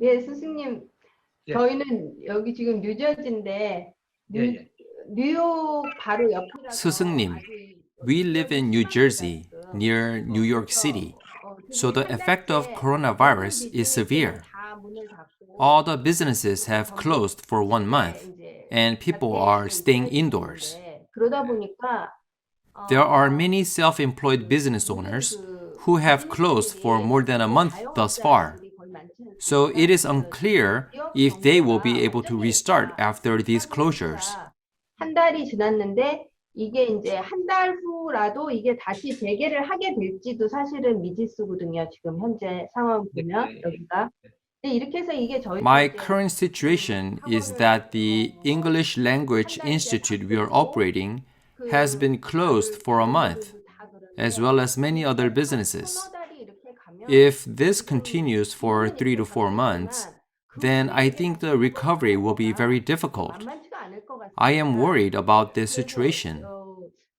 예, 스승님, 예, 저희는 여기 지금 뉴저지인데 예, 뉴, 예. 뉴욕 바로 옆이라서 스승님, 아주 we live 지역이 in New 심합니다, Jersey, 지금. near New York 그래서 City, so 지금 the 한 effect of 달째 모든 coronavirus is 비즈니스는 severe. 다 문을 닫고 All the businesses have 전부 closed for one 집에 month, 이제 and people are 자택에 staying 있게 indoors. 됐는데 그러다 보니까 There are 어, many self-employed 그 business 모든 owners 그 who have closed for 비즈니스들이 more than a 또 month thus far, 자영업자들이 거의 많지 so it 않습니까? is unclear 지역 if they will be 경제가 able to 완전히 restart 다 after these closures. 사고가 한 달이 지났는데 이게 이제 한 달 후라도 이게 다시 재개를 하게 될지도 사실은 미지수거든요. 지금 현재 상황 예, 보면 예, 여기가. 근데 이렇게 해서 이게 저희도 My 이제 current situation is 학원을 that the English Language 한 달째 Institute we are 닫고 operating has been closed for a month, 다들 다 as 그러는데 well as many other 이게 한 businesses. 서너 달이 이렇게 가면 If this 지금 continues for 기분은 3 to 이렇게 4 months, 바뀌지만 그 then I 후에 think the recovery will be very difficult. 만만치가 않을 것 I am 같습니다. worried about this 그래서 situation.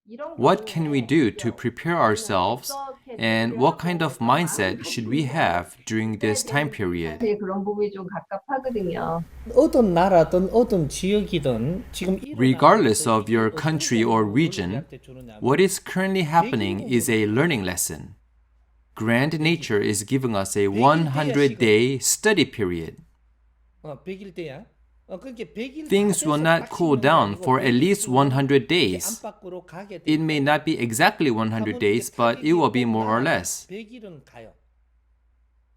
이런 What can we 경우에 do 이제 to prepare 저희는 ourselves, 어떻게 and 대비를 what kind 하고 of 좀 마음을 mindset should we 가지고 have during 있어야 this time 되는지 period? 사실 그런 부분이 좀 갑갑하거든요. 어떤 나라든 어떤 지역이든 지금 Regardless of your country or region, what is currently happening is a learning lesson. Grand nature is giving us a 100-day study period. 100일 때야. 그러니까 100일 Things will not cool down for at least 100 days. It may not be exactly 100 days, but it will be more or less. 100일은 가요.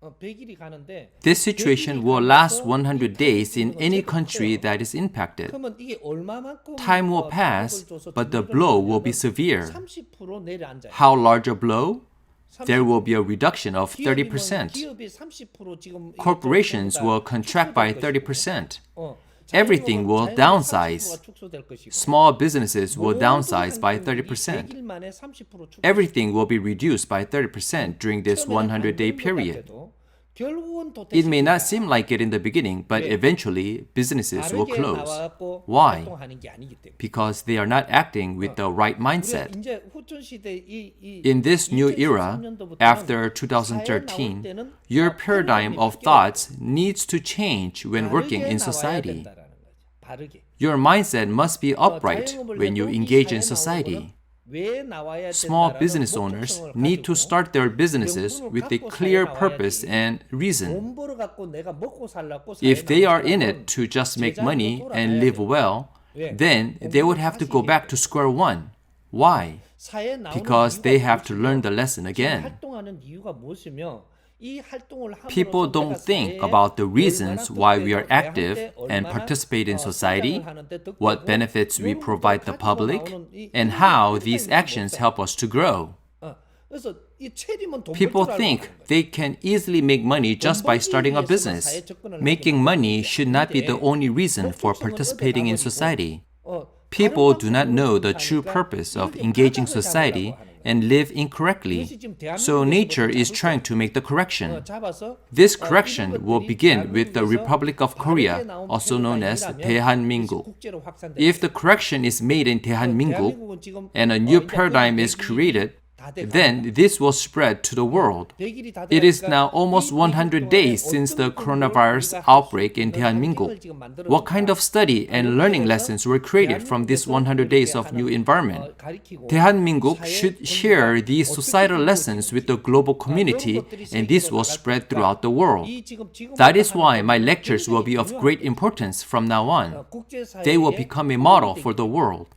100일이 가는데 This situation will last 100 days in any country that is impacted. 그러면 이게 얼마만큼 Time will pass, but the blow will be severe. 30% 내려앉아요. How large a blow? There will be a reduction of 30%. 기업이 30% 지금 Corporations will contract by 30%. Everything will downsize. Small businesses will downsize by 30%. Everything will be reduced by 30% during this 100-day period. It may not seem like it in the beginning, but eventually businesses will close. Why? Because they are not acting with the right mindset. In this new era, after 2013, your paradigm of thoughts needs to change when working in society. Your mindset must be upright when you engage in society. Small business owners need to start their businesses with a clear purpose and reason. If they are in it to just make money and live well, then they would have to go back to square one. Why? Because they have to learn the lesson again. People don't think about the reasons why we are active and participate in society, what benefits we provide the public, and how these actions help us to grow. People think they can easily make money just by starting a business. Making money should not be the only reason for participating in society. People do not know the true purpose of engaging society and live incorrectly. So nature is trying to make the correction. This correction will begin with the Republic of Korea, also known as 대한민국. If the correction is made in 대한민국 and a new paradigm is created, then this will spread to the world. It is now almost 100 days since the coronavirus outbreak in 대한민국. What kind of study and learning lessons were created from this 100 days of new environment? 대한민국 should share these societal lessons with the global community, and this will spread throughout the world. That is why my lectures will be of great importance from now on. They will become a model for the world.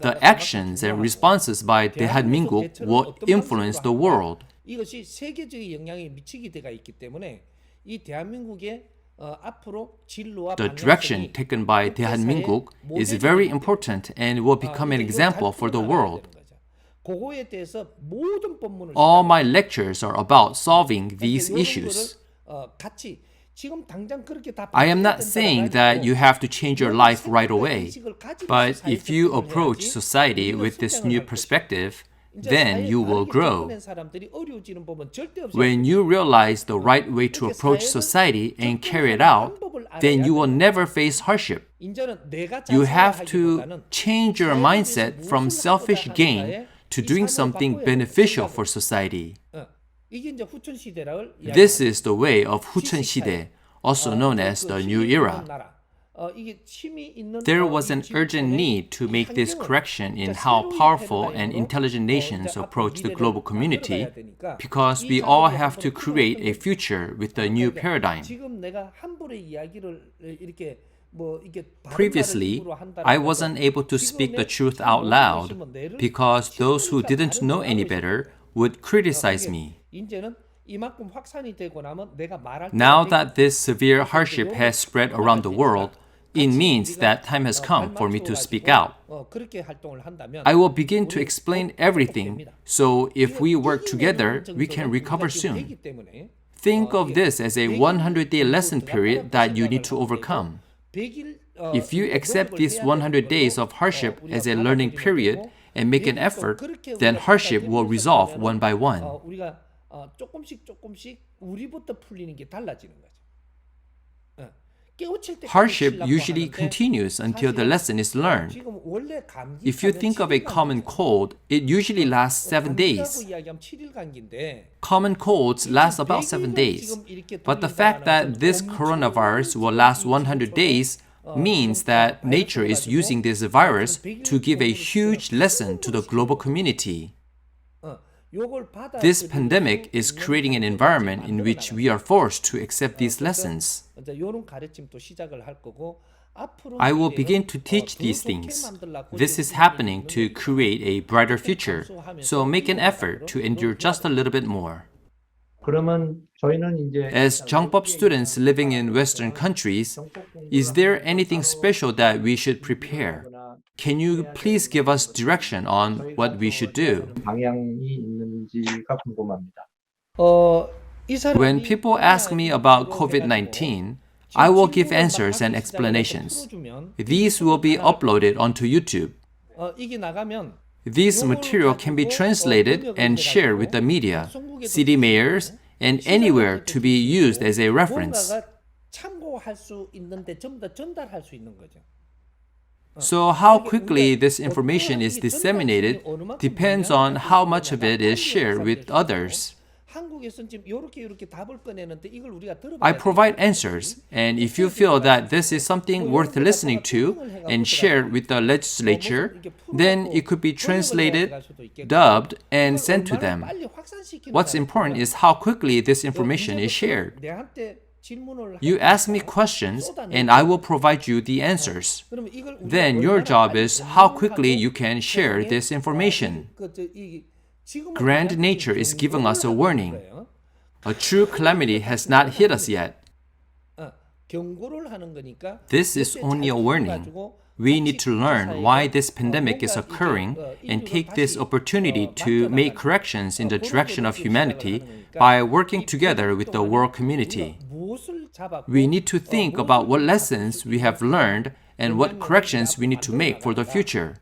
The actions and responses by 대한민국 will influence the world. 이것이 세계적인 영향이 미치게 되가 있기 때문에 이 대한민국의 앞으로 진로와 The direction taken by 대한민국 is very important and will become an example for the world. 그거에 대해서 모든 본문을 All my lectures are about solving these issues. 같이 지금 당장 그렇게 다 I am not saying that you have to change your life right away, but if you approach society with this new perspective, then you will grow. When you realize the right way to approach society and carry it out, then you will never face hardship. You have to change your mindset from selfish gain to doing something beneficial for society. 이게 이제 후천 시대를 This is the way of Hucheon Shide, also known as the New Era. There was an urgent need to make this correction in how powerful and intelligent nations approach the global community because we all have to create a future with the new paradigm. Previously, I wasn't able to speak the truth out loud because those who didn't know any better would criticize me. Now that this severe hardship has spread around the world, it means that time has come for me to speak out. I will begin to explain everything, so if we work together, we can recover soon. Think of this as a 100-day lesson period that you need to overcome. If you accept these 100 days of hardship as a learning period and make an effort, then hardship will resolve one by one. Hardship usually continues until the lesson is learned. If you think of a common cold, it usually lasts 7 days. Common colds last about 7 days. But the fact that this coronavirus will last 100 days means that nature is using this virus to give a huge lesson to the global community. This pandemic is creating an environment in which we are forced to accept these lessons. I will begin to teach these things. This is happening to create a brighter future, so make an effort to endure just a little bit more. As Jeongbop students living in Western countries, is there anything special that we should prepare? Can you please give us direction on what we should do? When people ask me about COVID-19, I will give answers and explanations. These will be uploaded onto YouTube. This material can be translated and shared with the media, city mayors, and anywhere to be used as a reference. So how quickly this information is disseminated depends on how much of it is shared with others. I provide answers, and if you feel that this is something worth listening to and shared with the legislature, then it could be translated, dubbed, and sent to them. What's important is how quickly this information is shared. You ask me questions, and I will provide you the answers. Then your job is how quickly you can share this information. Grand nature is giving us a warning. A true calamity has not hit us yet. This is only a warning. We need to learn why this pandemic is occurring and take this opportunity to make corrections in the direction of humanity by working together with the world community. We need to think about what lessons we have learned and what corrections we need to make for the future.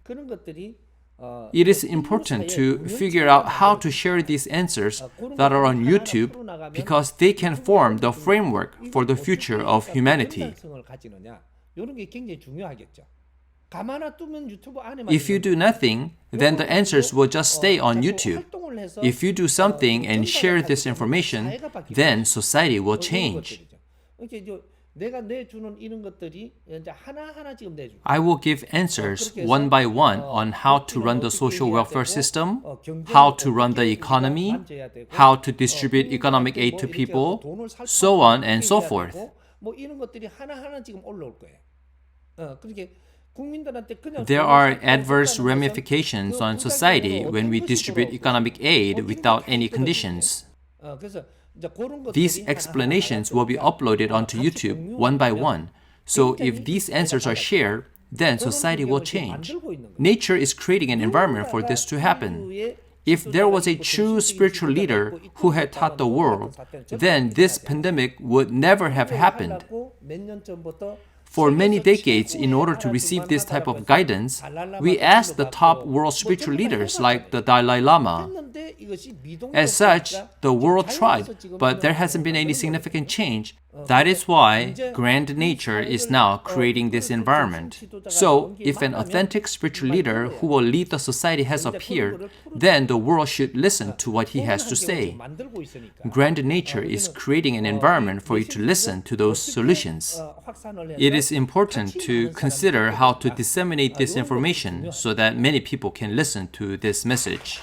It is important to figure out how to share these answers that are on YouTube because they can form the framework for the future of humanity. If you do nothing, then the answers will just stay on YouTube. If you do something and share this information, then society will change. I will give answers one by one on how to run the social welfare system, how to run the economy, how to distribute economic aid to people, so on and so forth. There are adverse ramifications on society when we distribute economic aid without any conditions. These explanations will be uploaded onto YouTube one by one. So if these answers are shared, then society will change. Nature is creating an environment for this to happen. If there was a true spiritual leader who had taught the world, then this pandemic would never have happened. For many decades, in order to receive this type of guidance, we asked the top world spiritual leaders like the Dalai Lama. As such, the world tried, but there hasn't been any significant change. That is why grand nature is now creating this environment. So, if an authentic spiritual leader who will lead the society has appeared, then the world should listen to what he has to say. Grand nature is creating an environment for you to listen to those solutions. It is important to consider how to disseminate this information so that many people can listen to this message.